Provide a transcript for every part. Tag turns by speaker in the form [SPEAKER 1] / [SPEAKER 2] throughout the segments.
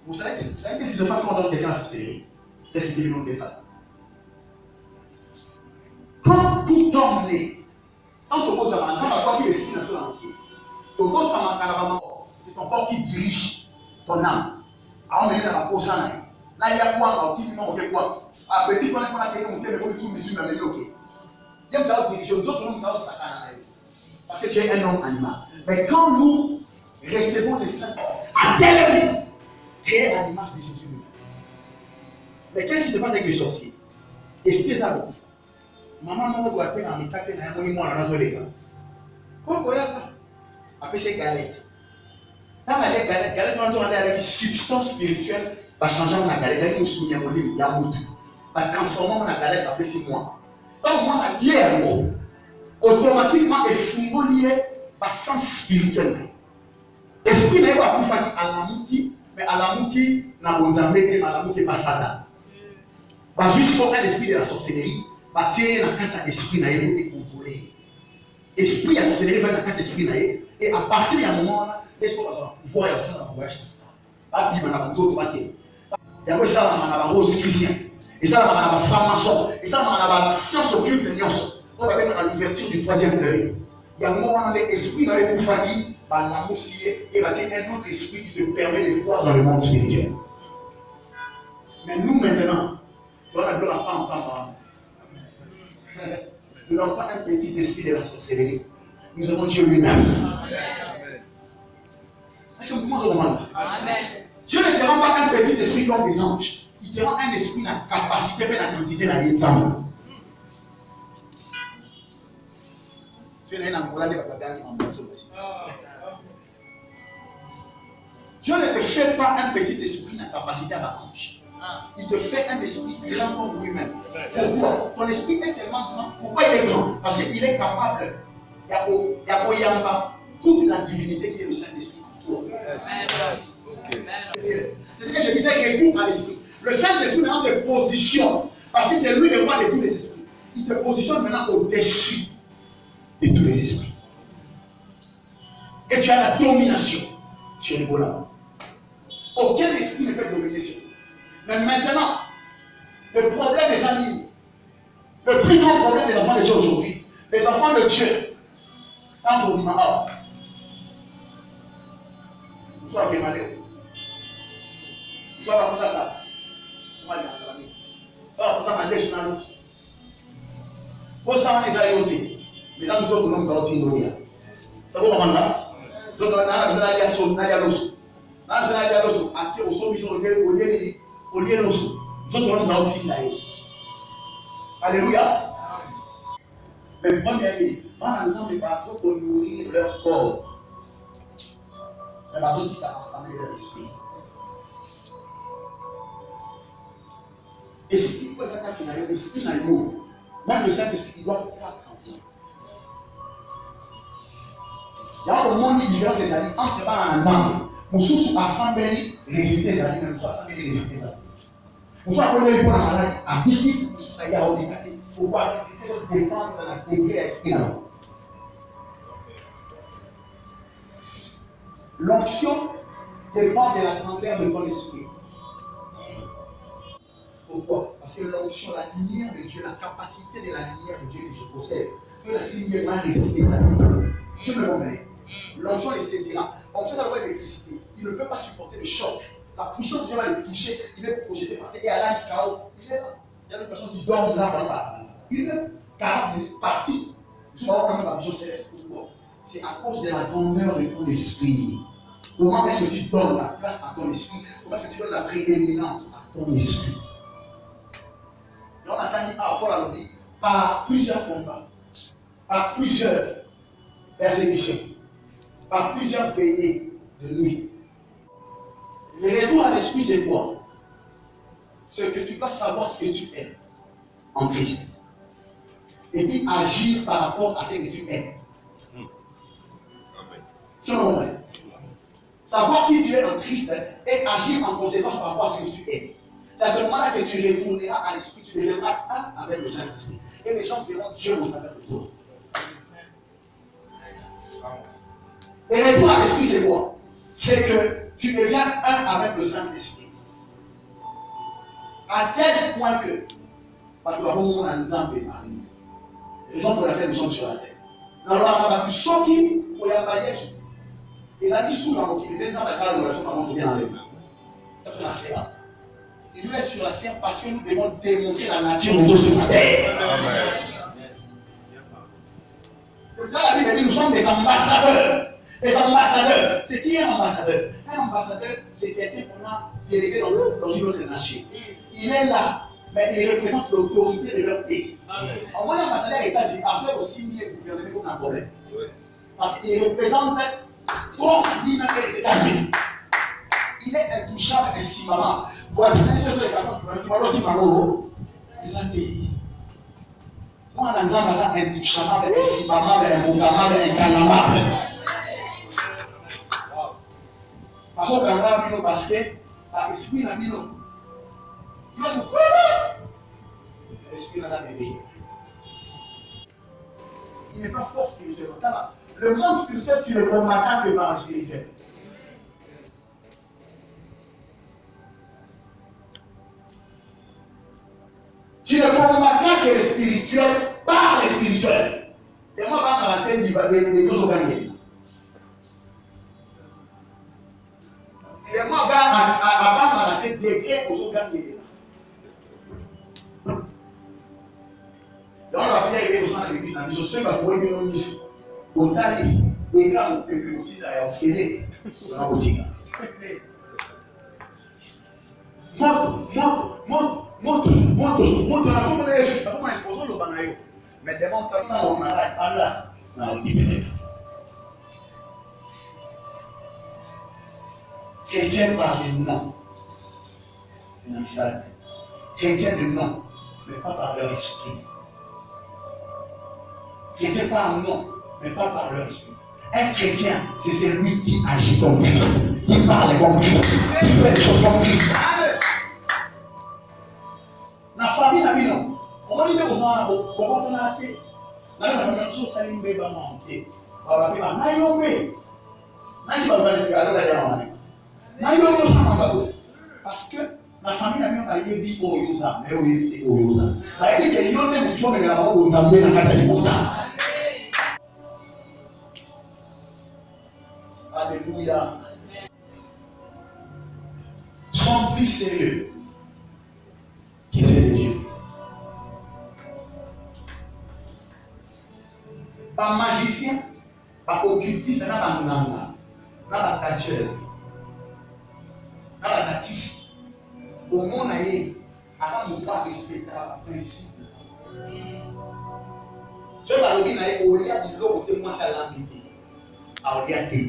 [SPEAKER 1] Vous savez qu'est-ce qui se passe quand on donne quelqu'un à la sorcellerie? Qu'est-ce qui nous dit ça? Quand tout homme né, quand tu vois toi qui l'esprit dans son entier, tu vois c'est ton corps qui dirige ton âme. Alors, on met dans la peau ça. Là, il y a quoi? On fait quoi? À petit point, on a quelqu'un qui est tout, mais tu m'as mis ok. Il y a une diriger, nous autres, nous avons ça. Parce que tu es un homme animal. Mais quand nous recevons les saints, à tel rythme, créé à l'image de Jésus lui-même. Mais qu'est-ce qui se passe avec les sorciers? Esprit ça le coup. Maman doit être en état que n'a pas eu moi dans les gars. Comme quoi ça? Après c'est galette. Dans la galette, on a la substance spirituelle va changer la galette. Il nous souvient mon livre, il y a un va transformer la galette après 6 mois. Donc moi lié à moi, automatiquement est lié à sens spirituel. Esprit n'est pas plus facile à la mouki, mais à la mouki n'a pas besoin à la mouki pas ça. Bah juste pour l'esprit de la sorcellerie, bah tirer la carte esprit naïe et contrôler. Esprit à sorcellerie va dans la carte esprit naïe et à partir d'un moment là, les choses vont voir ça dans le voyage. Pas bien dans la zone papier. Il y a ça dans la rose chrétien. Et ça dans la franc-maçon. Et ça dans la science occulte de Nyonso. On va mettre dans l'ouverture du 3e œil. Il y a un moment où l'esprit naïe pour faire par la moussier et va dire un autre esprit qui te permet de voir dans le monde spirituel. Mais nous maintenant, on ne doit pas entendre. Nous n'avons pas un petit esprit de la sorcellerie. Nous avons Dieu lui-même. Est-ce que vous comprenez? Dieu ne te rend pas un petit esprit comme des anges. Il te rend un esprit dans la capacité et la quantité dans les temps. Dieu ne te fait pas un petit esprit dans la capacité à la hanche. Il te fait un esprit grand comme lui-même. Pourquoi? Ton esprit est tellement grand. Pourquoi il est grand? Parce qu'il est capable. Il y a toute la divinité qui est le Saint-Esprit en toi. C'est ce que je disais, retour à l'esprit. Le Saint-Esprit maintenant te positionne. Parce que c'est lui le roi de tous les esprits. Il te positionne maintenant au-dessus de tous les esprits. Et tu as la domination sur les volants. Aucun esprit ne peut dominer sur toi. Mais maintenant, le problème des amis, le plus grand problème des enfants de Dieu aujourd'hui, les enfants de Dieu, quand on dit ah, nous sommes bien malheureux. Nous sommes comme ça, nous sommes comme ça, nous sommes comme ça. Pour ça, on les a écoutés. Les gens nous autres, nous sommes dans le ça vous comment là? Nous sommes dans la zone, dans la zone. Dans la zone, au sommet, au lieu de nous sommes dans le là. Alléluia. Mais première idée, on entend les personnes pour nourrir leur corps. Mais la dose qui a affamé leur esprit. Et si tu peux ça quand tu n'as l'esprit dans l'eau, même le Saint-Esprit, il doit croître en toi. Il y a au monde une différence des amis entre pas en entendre. Nous sommes assemblés, résultats des amis, nous sommes assemblés, résultats des amis. Nous sommes appelés pour la maladie, à Bibi, nous sommes à handicapés. Il faut voir que dépendre de la degré d'esprit. L'onction dépend de la grandeur de ton esprit. Pourquoi? Parce que l'onction, la lumière de Dieu, la capacité de la lumière de Dieu que je possède, peut la signer mal résister à lui. Dieu me remet. L'onction les saisira. L'onction, ça doit être l'électricité. Il ne peut pas supporter le choc. La puissance de Dieu va le toucher, il est projeté par terre. Et à la chaos, il est là. Il y a des personnes qui dorment là, là. Il est 40 minutes parti. Nous sommes vraiment dans la vision céleste. Pourquoi? C'est à cause de la grandeur de ton esprit. Comment est-ce que tu donnes la place à ton esprit? Comment est-ce que tu donnes la prééminence à ton esprit? Et on attend dit, Paul a dit, par plusieurs combats, par plusieurs persécutions, par plusieurs veillées de nuit. Le retour à l'esprit, c'est quoi? C'est que tu dois savoir ce que tu es en Christ. Et puis agir par rapport à ce que tu es. Tu comprends? Savoir qui tu es en Christ et agir en conséquence par rapport à ce que tu es. C'est à ce moment-là que tu retourneras à l'esprit, tu deviendras un avec le Saint-Esprit. Et les gens verront Dieu au travers de toi. Et retour à l'esprit, c'est quoi? C'est que tu deviens un avec le Saint-Esprit. À tel point que, parce que nous avons exemple et raison pour laquelle nous sommes sur la terre. Nous avons sorti pour y avoir Jésus. Et la vie sous la moquille, les gens qui ont la relation avec qui vient avec nous. Il nous laisse sur la terre parce que nous devons démontrer la nature de Dieu sur la terre. C'est ça la Bible dit, nous sommes des ambassadeurs. Des ambassadeurs. C'est qui est un ambassadeur? Un ambassadeur, c'est quelqu'un qu'on a délégué dans une autre nation. Il est là, mais il représente l'autorité de leur pays. En voyant l'ambassadeur aux États-Unis, à faire aussi mieux gouverner comme un problème. Parce qu'il représente trop lui-même les États-Unis. Il est intouchable et insimable. Voici un seul sur les canons, qui va aussi Maro. Il a dit. Moi, on a un intouchable, insimable, immontable, incanable. Parce qu'on a vu parce que par l'esprit n'a mis l'eau. Il va nous l'esprit n'a pas bébé. Il n'est pas fort spirituellement. Le monde spirituel, tu ne le combattras que par le spirituel. Tu ne combattras que le spirituel par le spirituel. Et moi, dans la tête des deux organismes. Et moi, dans la tête des grès aux organismes. Donc, on va prier avec les gens de l'église. Je suis ma folie de l'homme. Otali, et quand on peut dire à Ophélie, dans la boutique. Monte, on a tout exposé le banaï. Mais demande quand on a là, dans la boutique. Chrétien par le nom. Chrétien de nom, mais pas par leur esprit. Chrétien par nom, mais pas par leur esprit. Un chrétien, c'est celui qui agit comme Christ, qui parle comme Christ, qui fait des choses comme Christ. La famille n'a pas non. On va dire aux gens, on va faire la tête. Là, la famille, on s'est dit, on va monter. On va faire la tête. Parce que la famille n'a pas dit au Yosa, mais au Yosa. Elle dit que les gens ne font pas au Zambé dans la casa de Bouddha. Alléluia. Sont plus sérieux que c'est de Dieu. Pas magicien, pas occultiste, pas nganga, pas catcheur, pas nakis. Au monde, il ne faut pas respecter le principe. Je vais vous dire, il y a des gens qui ont commencé à l'ambiter. À orienter.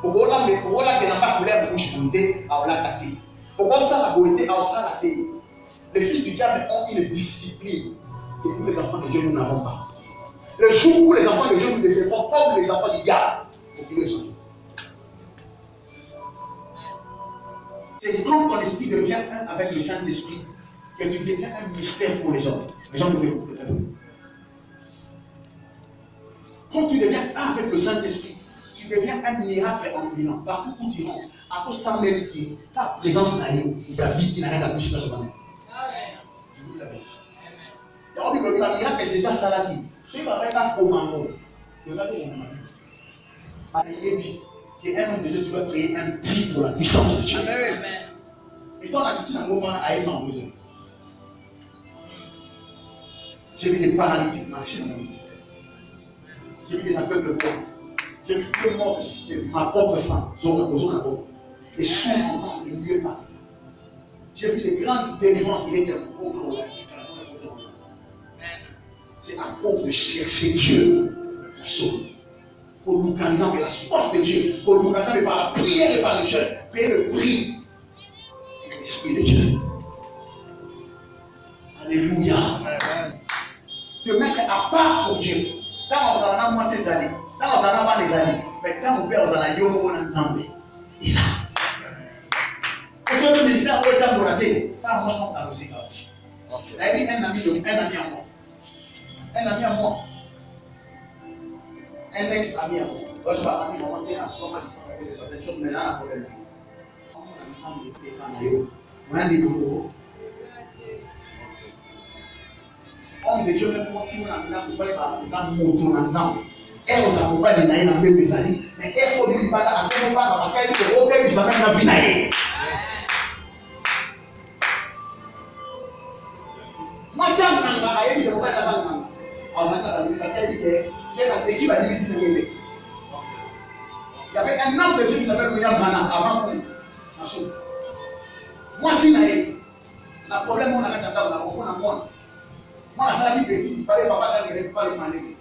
[SPEAKER 1] Au Gola, mais au Gola, il n'y a pas de couleur bouche beauté à Olakate. Au Gola, ça la beauté à Osalate. Les fils du diable ont une discipline que nous, les enfants de Dieu, nous n'avons pas. Le jour où les enfants de Dieu nous défendront comme les enfants du diable, pour qu'ils les ont. C'est quand ton esprit devient un avec le Saint-Esprit que tu deviens un mystère pour les hommes. Les gens doivent écouter. Quand tu deviens un avec le Saint-Esprit, tu deviens un miracle ambulant. Partout où tu rentres, à cause de sa mérite, ta présence n'a rien, ta vie qui n'a rien à toucher dans ce moment. Je vous l'avais. Donc, le miracle est déjà ça là dit. Si on regarde un commandement, regardez mon ami. Et un homme de Dieu doit créer un prix pour la puissance de Dieu. Et toi, la question, un moment à aimer en besoin. J'ai vu des paralytiques marcher dans mon ministère. J'ai vu des aveugles voir. J'ai vu deux morts ressusciter. Ma propre femme, et sourds entendre de mieux parler. J'ai vu des grandes délivrances. Il était c'est à cause de chercher Dieu, la sauve. Pour nous canter avec la soif de Dieu, pour nous canter par la prière et par le jeûne, payer le prix de l'Esprit de Dieu. Alléluia. Te mettre à part pour Dieu. Quand on a moi ces années, quand on a pas les années, mais quand mon père on a eu mon ensemble, il a. Parce que le ministère a été abordé. Quand moi je suis dans le Seigneur. Il a dit un ami à moi. Un ami à moi. Un ex-ami à moi. Moi, je vais à mon monter à son match, certaines choses, mais là, la problème. Homme de Dieu, même moi, si on a un peu par exemple, moto ensemble. Elle vous accompagne dans une ambulance des années, mais elle faut lui parler à tout le monde parce qu'elle dit que au début, ça même la vie naïe. Moi, c'est un manga, elle dit que vous êtes un manga. Parce qu'elle dit que j'ai la équipe à limite de l'aider. Il y avait un homme de Dieu qui s'appelle William Branham avant qu'on achète. Moi, si naïe, le problème, on a fait ça dans la moi. Moi, ça dit petit, il fallait papa qui ne pas le demander.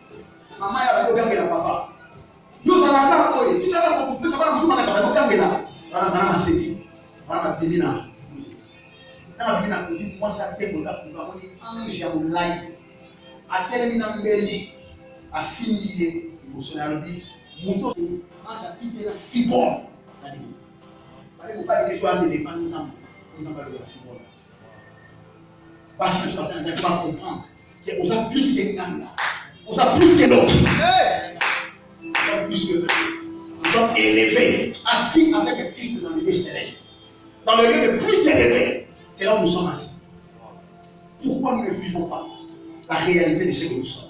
[SPEAKER 1] Maman, elle va bien papa. Nous allons faire quoi? Si tu as compris, ça va nous demander de faire là. Voilà, ma série. Voilà, ma bébé là. Ma bébé là, moi, ça a été pour la fille. On dit, ange à mon laï. À terminer en Belgique, à signer, il faut sonner à l'objet. Mon tour, ange a tiré la fibre. Il fallait pas les choix de dépendre, nous avons pas de la fibre. Parce que je pense qu'on ne peut pas comprendre qu'on a plus que Nanga, on a plus que l'autre. On a plus que l'autre. Nous sommes élevés, assis avec Christ dans le lieu céleste. Dans le lieu le plus élevé, c'est là où nous sommes assis. Pourquoi nous ne vivons pas la réalité de ce que nous sommes?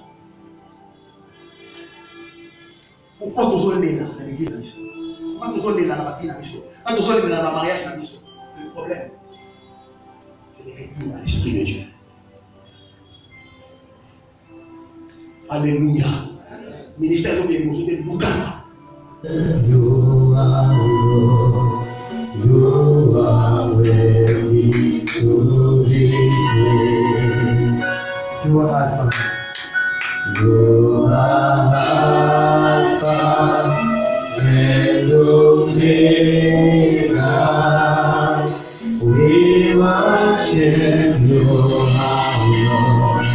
[SPEAKER 1] Pourquoi nous sommes là dans l'église? Pourquoi nous sommes là dans la vie? Pourquoi nous sommes là dans le mariage? Le problème, c'est les retours à l'Esprit de Dieu. Alléluia. Ministère de l'émotion de Lucas.
[SPEAKER 2] You are ready to be praised. You are Alpha. You are Alpha and Omega. We worship you, our Lord.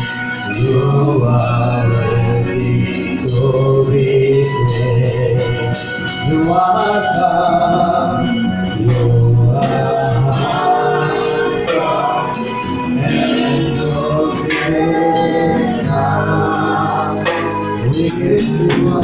[SPEAKER 2] You are ready to be praised. You are God. You are Alpha and Omega. We give you all.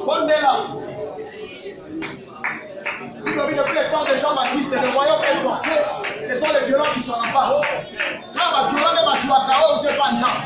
[SPEAKER 1] Bondez-la. Depuis le temps de Jean-Baptiste, le royaume est forcé. Ce sont les violents qui s'en emparent. Là, les violents ne sont pas KO, c'est pas un temps.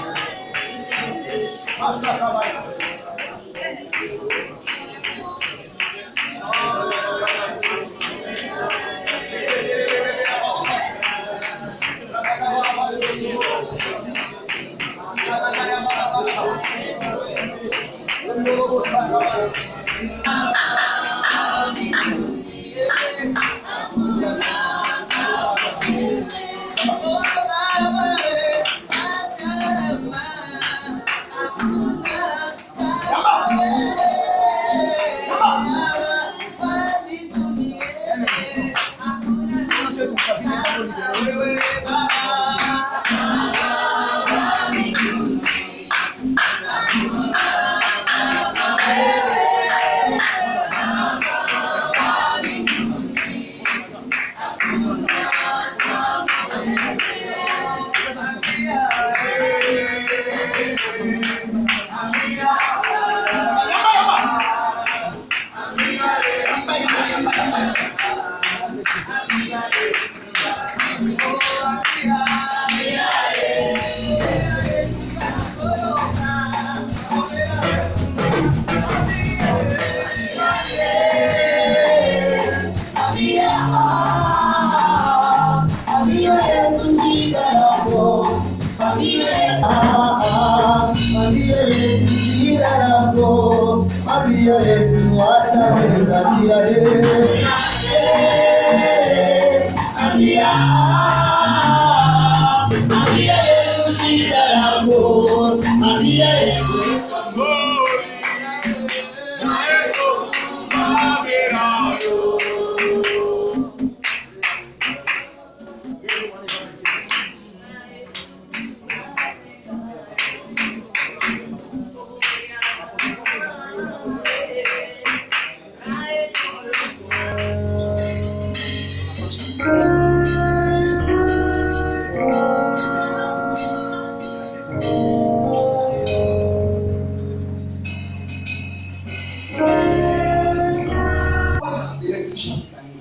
[SPEAKER 1] puissance est gagnée.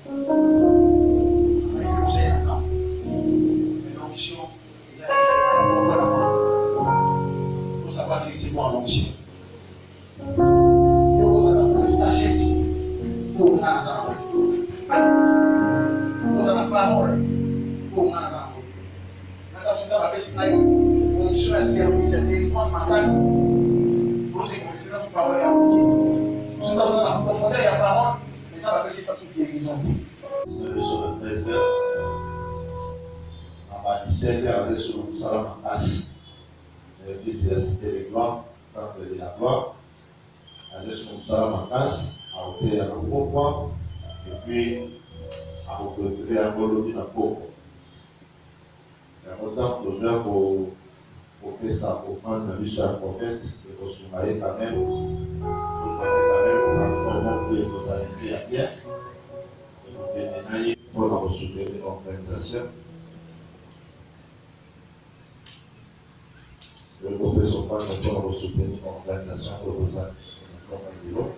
[SPEAKER 1] On a eu l'objet maintenant. Mais l'onction, ils avaient fait un peu pour savoir que c'est bon l'onction. Et on a la sagesse pour nous avoir. Nous avons pas parole pour nous avoir. Maintenant, je vais vous dire que l'onction est service, c'est délivrance, ma classe. Nous écoutons notre parole et à vous. Nous sommes dans la profondeur de la parole, mais ça va passer par toute guérison.
[SPEAKER 3] Sur le 13 heures, à 17 heures, on est sur le salon en face. L'église de la cité de gloire, temple de la gloire. On est sur le salon en face, à hauteur de la cour, et puis à clôturer un bolo de la cour. Il y a autant d'honneur pour que ça offrande la vie sur la prophète, et pour se marier quand même. Pour transformer tous les modalités à pierre. Pour la soutenir l'organisation. Le professeur Fan pour la soutenir l'organisation de l'organisation.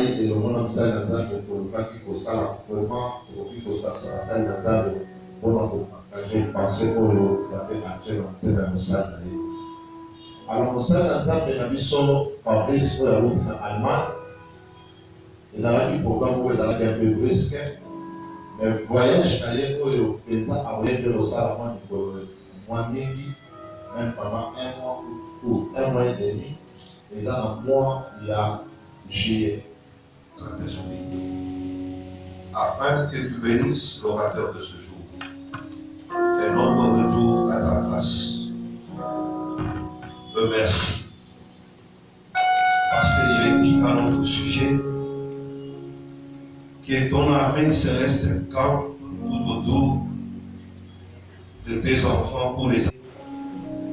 [SPEAKER 3] Et le monde en salle d'entendre pour le pas qu'il faut ça là, vraiment, pour qu'il faut ça, ça salle d'entendre pour nous partager, penser pour le faire actuel en termes de salle d'ailleurs. Alors, nous salle d'entendre, nous avons Fabrice pour la route en Allemagne. Il y a un programme où il y a un peu risque, mais voyage d'ailleurs pour le président a voulu faire le salle avant de mois midi, même pendant un mois ou un mois et demi. Et dans un mois, il y a juillet.
[SPEAKER 4] Saint-Esprit, afin que tu bénisses l'orateur de ce jour et notre retour à ta grâce. Merci. Parce qu'il est dit à notre sujet que ton armée céleste campe tout autour de tes enfants pour les.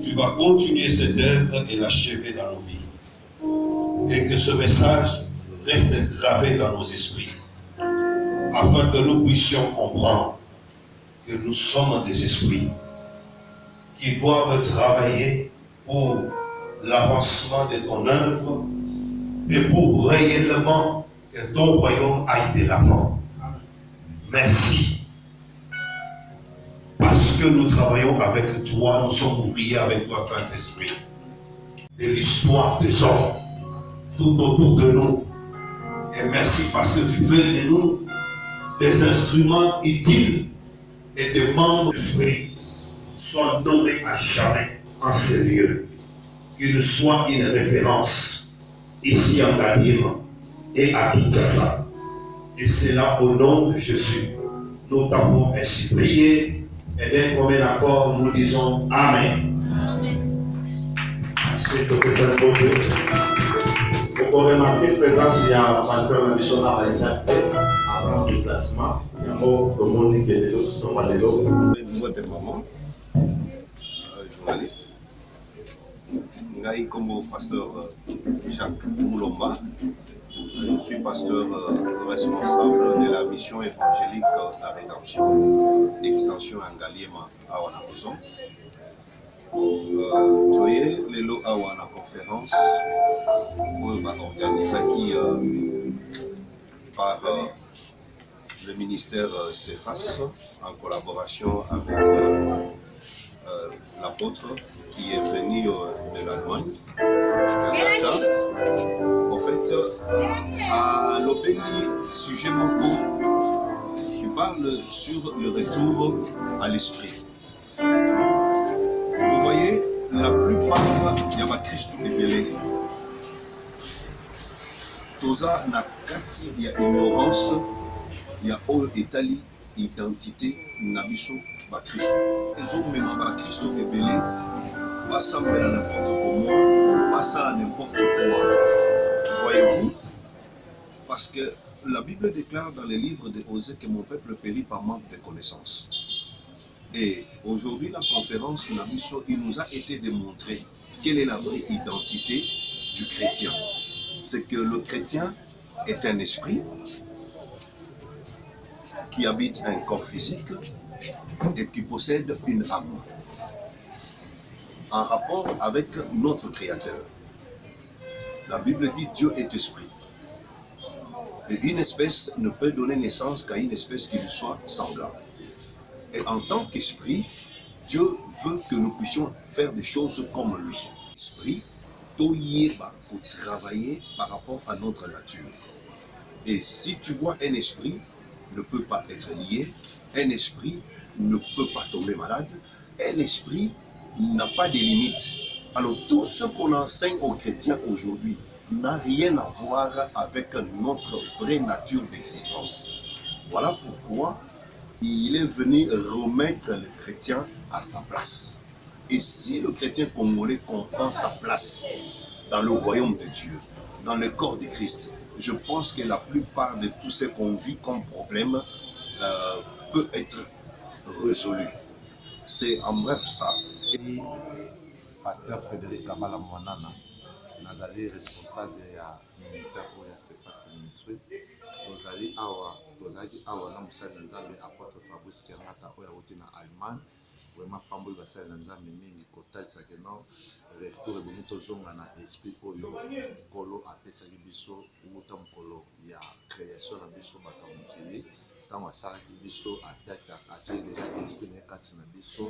[SPEAKER 4] Tu vas continuer cette œuvre et l'achever dans nos vies. Et que ce message reste gravé dans nos esprits, afin que nous puissions comprendre que nous sommes des esprits qui doivent travailler pour l'avancement de ton œuvre et pour réellement que ton royaume aille de l'avant. Merci. Parce que nous travaillons avec toi, nous sommes ouvriers avec toi, Saint-Esprit, de l'histoire des hommes tout autour de nous. Et merci parce que tu fais de nous des instruments utiles et des membres de l'esprit soient nommés à jamais en ces lieux. Qu'ils soient une référence ici en Galim et à Kinshasa. Et c'est là au nom de Jésus. Nous t'avons ainsi prié et d'un commun accord nous disons Amen. Amen. C'est tout que ça nous fait. Vous remarquez la présence, il y a un pasteur missionnaire par exemple, avant le déplacement, il y a un autre monde qui est de l'autre.
[SPEAKER 5] Moi, de maman, journaliste. Ngaï comme pasteur Jacques Moulomba. Je suis pasteur responsable de la mission évangélique La Rédemption, extension Angaliema à Wanakoson. Toye lelo awa na conférence organisée par le ministère CEFAS en collaboration avec l'apôtre qui est venu de l'Allemagne. En fait, à l'Obéli, sujet Moko qui parle sur le retour à l'esprit. Vous voyez, la plupart il y a Christ révélé. Toza na kati il y a ignorance, il y a Italie, identité, nabiso, ba Christ. Ils ont même ba Christ révélé, pas sembler à n'importe comment, pas ça à n'importe quoi. Voyez-vous? Parce que La Bible déclare dans les livres de Osée que mon peuple périt par manque de connaissances. Et aujourd'hui, la conférence Nabiso, il nous a été démontré quelle est la vraie identité du chrétien. C'est que le chrétien est un esprit qui habite un corps physique et qui possède une âme en rapport avec notre Créateur. La Bible dit Dieu est esprit. Et une espèce ne peut donner naissance qu'à une espèce qui lui soit semblable. Et en tant qu'esprit, Dieu veut que nous puissions faire des choses comme lui. Esprit, toyeba pour travailler par rapport à notre nature. Et si tu vois un esprit ne peut pas être lié, un esprit ne peut pas tomber malade, un esprit n'a pas de limites. Alors tout ce qu'on enseigne aux chrétiens aujourd'hui n'a rien à voir avec notre vraie nature d'existence. Voilà pourquoi il est venu remettre le chrétien à sa place. Et si le chrétien congolais comprend sa place dans le royaume de Dieu, dans le corps de Christ, je pense que la plupart de tout ce qu'on vit comme problème peut être résolu. C'est en bref ça.
[SPEAKER 6] Pasteur Frédéric Kabala Mwanana, nazali responsable ya ministère oyo ya CFAS Ministry. Tozali awa na mosali na Nzambe apôtre Fabrice Kernata oyo awuti na Allemagne. Vraiment pamboli basali na Nzambe mingi kotalisa keno retour ebomi tozonga na esprit oyo nkolo apesaki biso wuta mokolo ya création na biso bato ya mokili. Ntango asalaki biso atiaki deja esprit na ye kati na biso.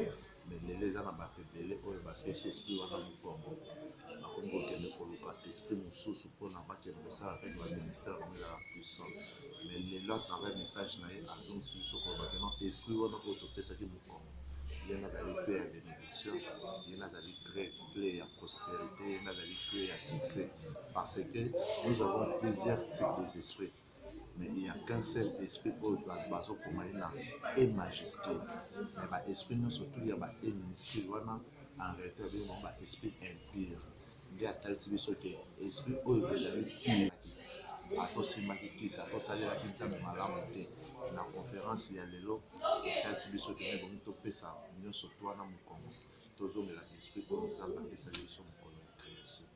[SPEAKER 6] Mais les gens ont appelé au bapesi esprit wana mukongo bakomi kokende koluka esprit mosusu mpona bakende kosala avec le ministère ya puissant. Mais lelo atravers message na ye azongisi biso koloba keno esprit wana oyo topesaki mukongo ye nazali clé ya bénédiction, ye nazali clé ya prospérité, ye nazali clé ya succès, parce que nous avons plusieurs types d'esprits. Mais il n'y a qu'un seul esprit pour le bateau pour maïna et majuscule. Mais l'esprit, surtout, il y a un minuscule. En réalité, il y a un esprit impur. Il y a tel type de esprit où il y a un pire. Atosimaki kisa, atosalelaki nzambe malamu te. Na conférence ya lelo, tel type de choses qui bon topesa nyonso to wana mukongo. Tozomela esprit oyo nzambe apesaki biso mokolo ya création.